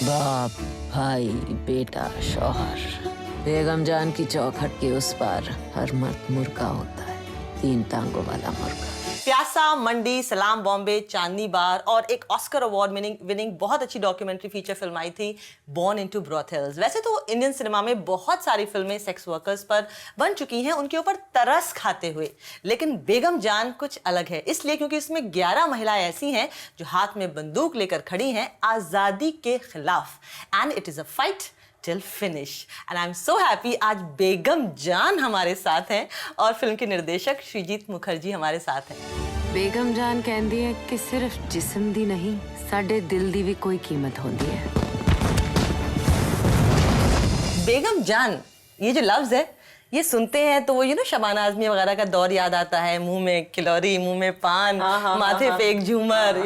बाप, भाई, बेटा, शौहर, बेगम जान की चौखट के उस पार हर मर्द मुर्गा होता है, 3 टांगों वाला मुर्गा। प्यासा, मंडी, सलाम बॉम्बे, चांदनी बार और एक ऑस्कर अवार्ड विनिंग बहुत अच्छी डॉक्यूमेंट्री फीचर फिल्म आई थी बॉर्न इनटू ब्रॉथेल्स। वैसे तो इंडियन सिनेमा में बहुत सारी फिल्में सेक्स वर्कर्स पर बन चुकी हैं, उनके ऊपर तरस खाते हुए, लेकिन बेगम जान कुछ अलग है, इसलिए क्योंकि इसमें 11 महिलाएं ऐसी हैं जो हाथ में बंदूक लेकर खड़ी हैं आज़ादी के खिलाफ, and it is a fight till finish and I'm so happy आज बेगम जान हमारे साथ हैं और फिल्म के निर्देशक श्रीजीत मुखर्जी हमारे साथ हैं। बेगम जान कहती है कि सिर्फ जिस्म दी नहीं, साडे दिल दी भी कोई कीमत होती है। बेगम जान ये जो लफ्ज है ये सुनते हैं तो वो शबाना आजमी वगैरह का दौर याद आता है, मुंह में किलोरी, मुंह में पान, माथे पे एक झूमर,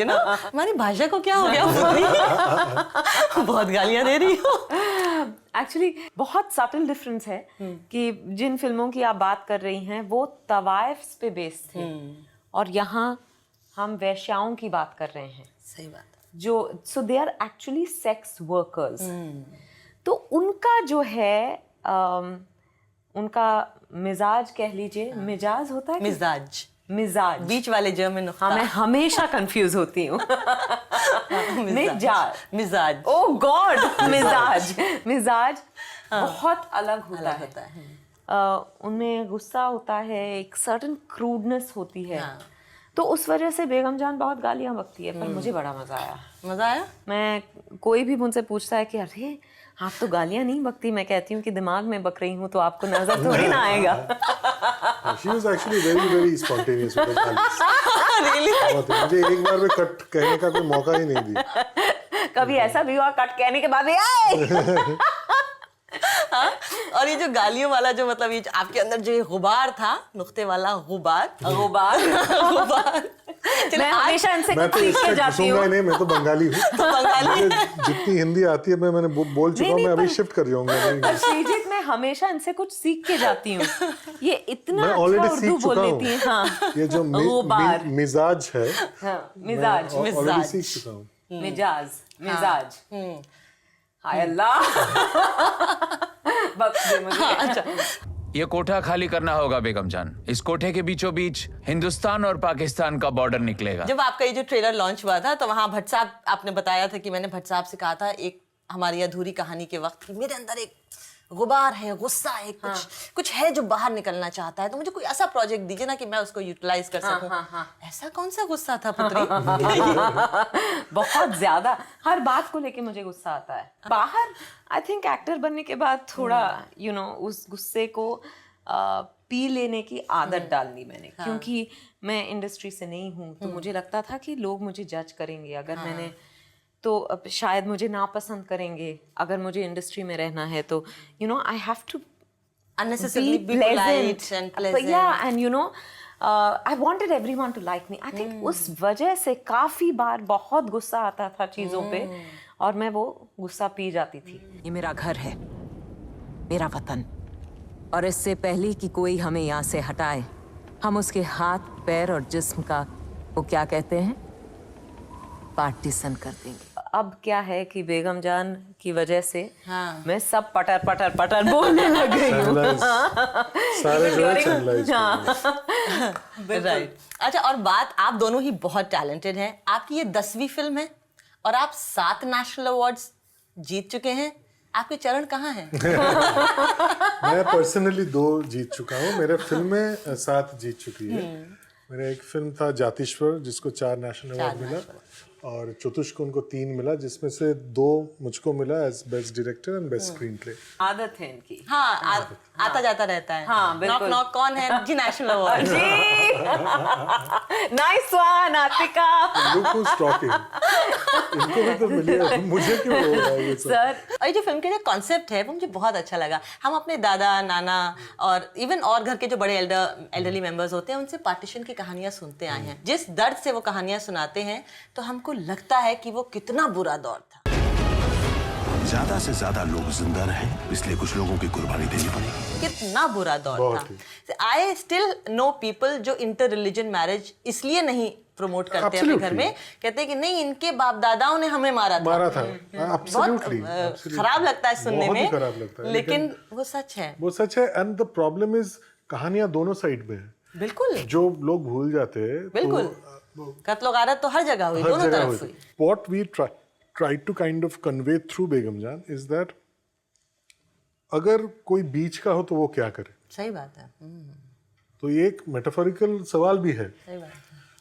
हमारी भाषा को क्या हो गया? बहुत गालियां दे रही हो। एक्चुअली बहुत सटल डिफरेंस है कि जिन फिल्मों की आप बात कर रही हैं वो तवाइफ पे बेस्ड थे और यहाँ हम वैश्याओं की बात कर रहे हैं। सही बात। जो सो they are actually sex workers. तो उनका जो है उनका मिजाज कह लीजिए, मिजाज होता है, मिजाज बीच वाले ज में नुक्ता। हाँ, मैं हमेशा कंफ्यूज होती हूँ। मिजाज ओह गॉड, मिजाज बहुत अलग होता है। उनमें गुस्सा होता है, एक सर्टेन क्रूडनेस होती है। तो उस वजह से बेगम जान बहुत गालियां बकती है, पर मुझे बड़ा मजा आया। मैं कोई भी मुझसे पूछता है कि अरे आप तो गालियां नहीं बकती, मैं कहती हूँ कि दिमाग में बक रही हूँ तो आपको नजर थोड़ी ना आएगा। She was actually very spontaneous with her galis. Really? मुझे एक बार भी कट कहने का कोई मौका ही नहीं दिया। कभी ऐसा भी हुआ कट कहने के बाद हाँ? और ये जो गालियों वाला जो मतलब ये आपके अंदर जो गुबार था, नुक्ते वाला गुबार मैं हमेशा इनसे कुछ सीख के जाती हूँ। नहीं, मैं तो बंगाली हूँ। मुझे जितनी हिंदी आती है मैंने बोल चुका हूँ, मैं अभी शिफ्ट कर जाऊंगा। श्रीजीत, मैं हमेशा इनसे कुछ सीख के जाती हूँ। ये इतना मैं अच्छा ऑलरेडी उर्दू बोल लेती है। हाँ, ये जो मिजाज है, मिजाज ऑलरेडी सीख चुका हूँ। मिजाज हाय अल्लाह। बख्श दे मुझे। अच्छा, ये कोठा खाली करना होगा बेगम जान। इस कोठे के बीचों बीच हिंदुस्तान और पाकिस्तान का बॉर्डर निकलेगा। जब आपका ये जो ट्रेलर लॉन्च हुआ था तो वहाँ भट्ट साहब आपने बताया था कि मैंने भट्ट साहब से कहा था एक हमारी अधूरी कहानी के वक्त मेरे अंदर एक गुबार है, गुस्सा है, कुछ है जो बाहर निकलना चाहता है, तो मुझे कोई ऐसा प्रोजेक्ट दीजिए ना कि मैं उसको यूटिलाइज कर सकूं। ऐसा कौन सा गुस्सा था पुत्री? बहुत ज्यादा, हर बात को लेके मुझे गुस्सा आता है। बाहर आई थिंक एक्टर बनने के बाद थोड़ा उस गुस्से को पी लेने की आदत डाल ली मैंने। क्योंकि मैं इंडस्ट्री से नहीं हूँ तो मुझे लगता था कि लोग मुझे जज करेंगे अगर मैंने, तो अब शायद मुझे नापसंद करेंगे अगर मुझे इंडस्ट्री में रहना है। तो I have to unnecessarily be polite and pleasant. Yeah, and I wanted everyone to like me. I think उस वजह से काफी बार बहुत गुस्सा आता था चीजों पे और मैं वो गुस्सा पी जाती थी। ये मेरा घर है, मेरा वतन, और इससे पहले कि कोई हमें यहाँ से हटाए, हम उसके हाथ, पैर और जिस्म का वो क्या कहते हैं, पार्टीशन कर देंगे। अब क्या है कि बेगम जान की वजह से मैं सब पटर बोलने लग गई हूँ। सारे जो है चैनलाइज। राइट। अच्छा, और बात, आप दोनों ही बहुत टैलेंटेड हैं। आपकी ये 10वीं फिल्म है और आप 7 नेशनल अवार्ड्स जीत चुके हैं। आपके चरण कहाँ हैं? मैं पर्सनली 2 जीत चुका हूँ, मेरे फिल्म में 7 जीत चुकी है। मेरा एक फिल्म था जातिश्वर जिसको 4 नेशनल अवार्ड मिला और चतुष को उनको 3 मिला, जिसमें से 2 मुझको मिला as best director and best screenplay. आदत है इनकी। हाँ, आता जाता रहता है। हाँ, बिल्कुल। नॉक कौन है जी? National award. Nice one Atika. Look who's talking. इनको भी तो मिली है, मुझे क्यों हो रहा है ये सब? सर, और ये जो फिल्म का जो कॉन्सेप्ट है वो मुझे बहुत अच्छा लगा। हम अपने दादा, नाना और इवन और घर के जो बड़े एल्डरली मेंबर्स होते हैं उनसे पार्टीशन की कहानियां सुनते आए हैं। जिस दर्द से वो कहानियां सुनाते हैं तो हमको लगता है कि वो कितना बुरा दौर था। ज्यादा से ज्यादा लोग जिंदा रहे, इसलिए कुछ लोगों की कुर्बानी देनी पड़ेगी। कितना बुरा दौर था। आई स्टिल नो पीपल जो इंटर रिलीजन मैरिज इसलिए नहीं प्रमोट करते हैं अपने घर में, कहते हैं कि नहीं इनके बाप दादाओं ने हमें मारा था। Absolutely, खराब लगता है सुनने बहुत ही में, खराब लगता है, लेकिन वो सच है। वो सच है। एंड द प्रॉब्लम इज कहानियां दोनों साइड में है। बिल्कुल जो लोग भूल जाते हैं, बिल्कुल, कत्ल गारत तो हर जगह हुई, हर दोनों जगह तरफ हुई। हुई। What we tried to kind of convey through बेगम जान is that अगर कोई बीच का हो तो वो क्या करे। सही बात है। तो ये एक मेटाफोरिकल सवाल भी है। सही बात है।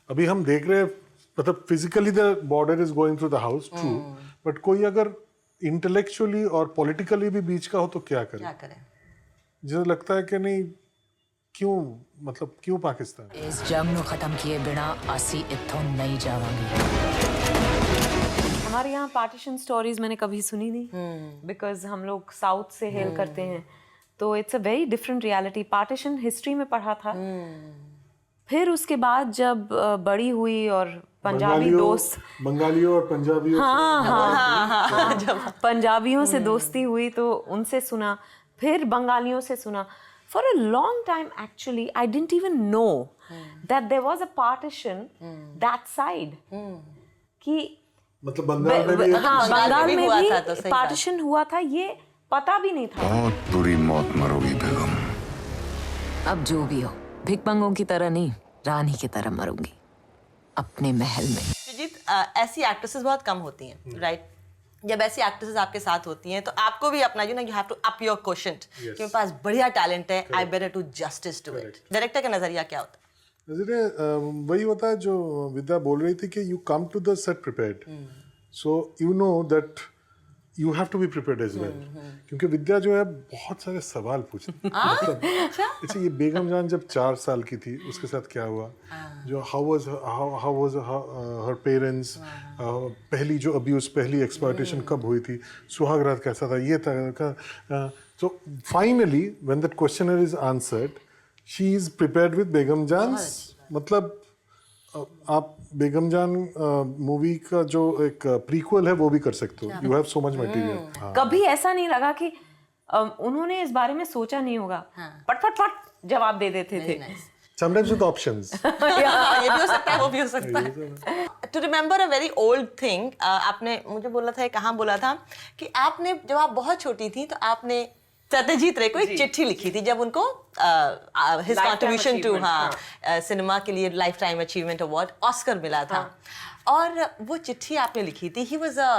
अभी हम देख रहे हैं, मतलब physically the border is going through the house, true, but कोई अगर इंटेलेक्चुअली और पॉलिटिकली भी बीच का हो तो क्या करे। क्या करें? मुझे लगता है कि नहीं, क्यों, मतलब क्यों पाकिस्तान। इस जंग ਨੂੰ खत्म किए बिना ਅਸੀਂ ਇੱਥੋਂ नहीं जावांगे। हमारे यहाँ पार्टीशन स्टोरीज मैंने कभी सुनी नहीं, बिकॉज हम लोग साउथ से हेल करते हैं, तो it's a very different reality. Partition history में पढ़ा था, फिर उसके बाद जब बड़ी हुई और पंजाबी दोस्त, बंगालियों और पंजाबियों पंजाबियों से दोस्ती हुई तो उनसे सुना, फिर बंगालियों से सुना। For a long time, actually, I didn't even know that there was a partition that side. कि मतलब बंगाल में भी बंगाल में हुआ भी था, तो सही पार्टीशन हुआ था, ये पता भी नहीं था। बहुत बुरी मौत मरोगी बेगम। अब जो भी हो, भिकमंगों की तरह नहीं, रानी की तरह मरूंगी अपने महल में। सुजीत, ऐसी एक्ट्रेसेस बहुत कम होती हैं, राइट? जब ऐसी एक्ट्रेसेस आपके साथ होती हैं तो आपको भी अपना you have to up your quotient कि मेरे पास बढ़िया टैलेंट है, I better to justice to it. Director का नजरिया क्या होता है? नजरिए वही होता है जो विद्या बोल रही थी कि you come to the set prepared, so you know that you have to be prepared as well. क्योंकि विद्या जो है बहुत सारे सवाल पूछती है। मतलब अच्छा, ये बेगम जान जब 4 साल की थी उसके साथ क्या हुआ, जो हाउ वाज हर पेरेंट्स, पहली जो अब्यूज, पहली एक्सप्लॉयटेशन कब हुई थी, सुहाग रात कैसा था, ये था। तो finally when that questioner is answered, she is prepared with Begum Jaan. मतलब आप बेगम जान मूवी का जो एक प्रीक्वल है वो भी कर सकते हो। You have so much material. कभी ऐसा नहीं लगा कि उन्होंने इस बारे में सोचा नहीं होगा, फट फट फट जवाब दे देते थे। Sometimes with options. ये भी हो सकता है, वो भी हो सकता है। To remember a very old thing, आपने मुझे बोला था, कहाँ बोला था कि आपने जब आप बहुत छोटी थी तो आपने सत्यजीत रे को एक चिट्ठी लिखी थी जब उनको हिज कंट्रीब्यूशन टू सिनेमा के लिए life time achievement award Oscar मिला था। और वो चिट्ठी आपने लिखी थी, he was a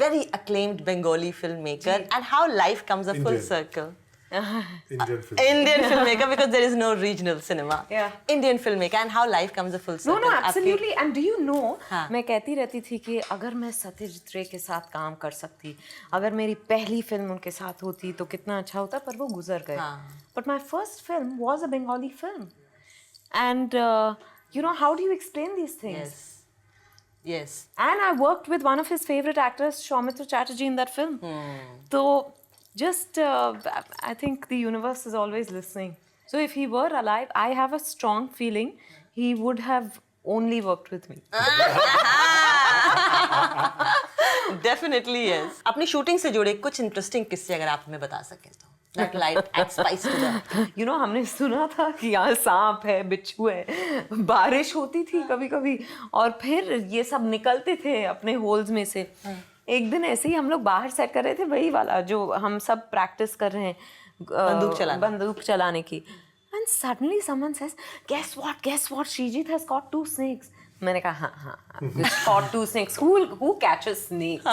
very acclaimed Bengali film maker, and how life comes a full circle. Indian filmmaker, because there is no regional cinema. Yeah. Indian filmmaker, and how life comes a full circle. No, absolutely. And do you know, हाँ. मैं कहती रहती थी कि अगर मैं सत्यजीत रे के साथ काम कर सकती, अगर मेरी पहली फिल्म उनके साथ होती तो कितना अच्छा होता, पर वो गुजर गए। But my first film was a Bengali film. And you know, how do you explain these things? Yes. And I worked with one of his favorite actors, Soumitra Chatterjee, in that film. So just I think the universe is always listening. So if he were alive, I have a strong feeling he would have only worked with me. Definitely yes. अपनी shooting से जुड़े कुछ interesting किस्से अगर आप हमें बता सकें तो, that light add spice to that. You know, हमने सुना था कि यहाँ सांप है, बिच्छू है, बारिश होती थी कभी कभी, और फिर ये सब निकलते थे अपने होल्स में से। एक दिन ऐसे ही हम लोग बाहर सेट कर रहे थे, वही वाला जो हम सब प्रैक्टिस कर रहे हैं, बंदूक चलाने की। And suddenly someone says, guess what, Srijit has caught 2 snakes. मैंने कहा हाँ, caught 2 snakes. Who catches snakes?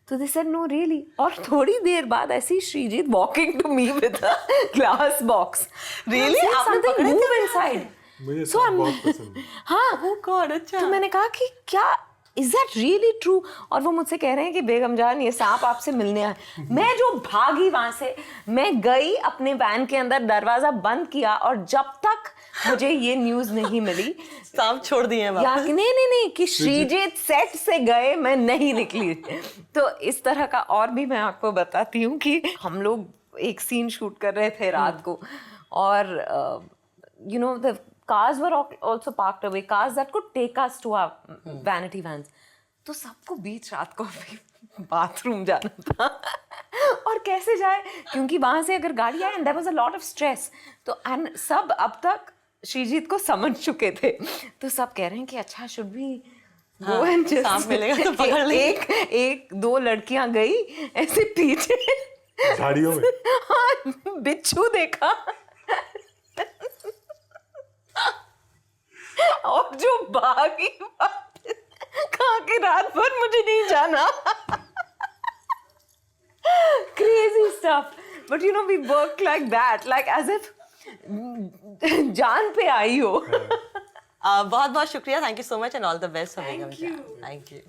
So they said, no, really. और थोड़ी देर बाद ऐसे ही Srijit walking to me with a glass box. Really? Something move inside. मुझे बहुत पसंद है। हाँ, Oh God, अच्छा। तो मैंने कहा कि क्या Is that really true? और वो मुझसे कह रहे हैं कि बेगम जान ये सांप आपसे मिलने आए। मैं जो भागी वहां से, मैं गई अपने वैन के अंदर, दरवाजा बंद किया, और जब तक मुझे ये न्यूज नहीं मिली, सांप छोड़ दिए वापस। नहीं कि श्रीजीत सेट से गए, मैं नहीं निकली। तो इस तरह का और भी मैं आपको बताती हूँ कि हम लोग एक सीन शूट कर रहे थे रात को, और you know, the cars were also parked away, cars that could take us to our vanity vans. तो सबको बीच रात को बाथरूम जाना था और कैसे जाए, क्योंकि वहां से अगर गाड़ी आए, and there was a lot of stress. तो and सब अब तक श्रीजीत को समझ चुके थे, तो सब कह रहे हैं कि अच्छा शुड भी गो एंड जस्ट सांप मिलेगा तो पकड़ लेंगे। एक दो लड़कियां गई ऐसे पीछे झाड़ियों में। हाँ, बिच्छू देखा और जो भागी कहा के रात भर मुझे नहीं जाना। Crazy stuff, but you know we work like that, like as if जान पे आई हो। बहुत बहुत शुक्रिया, thank you so much and all the best for Begum Jaan. Thank you.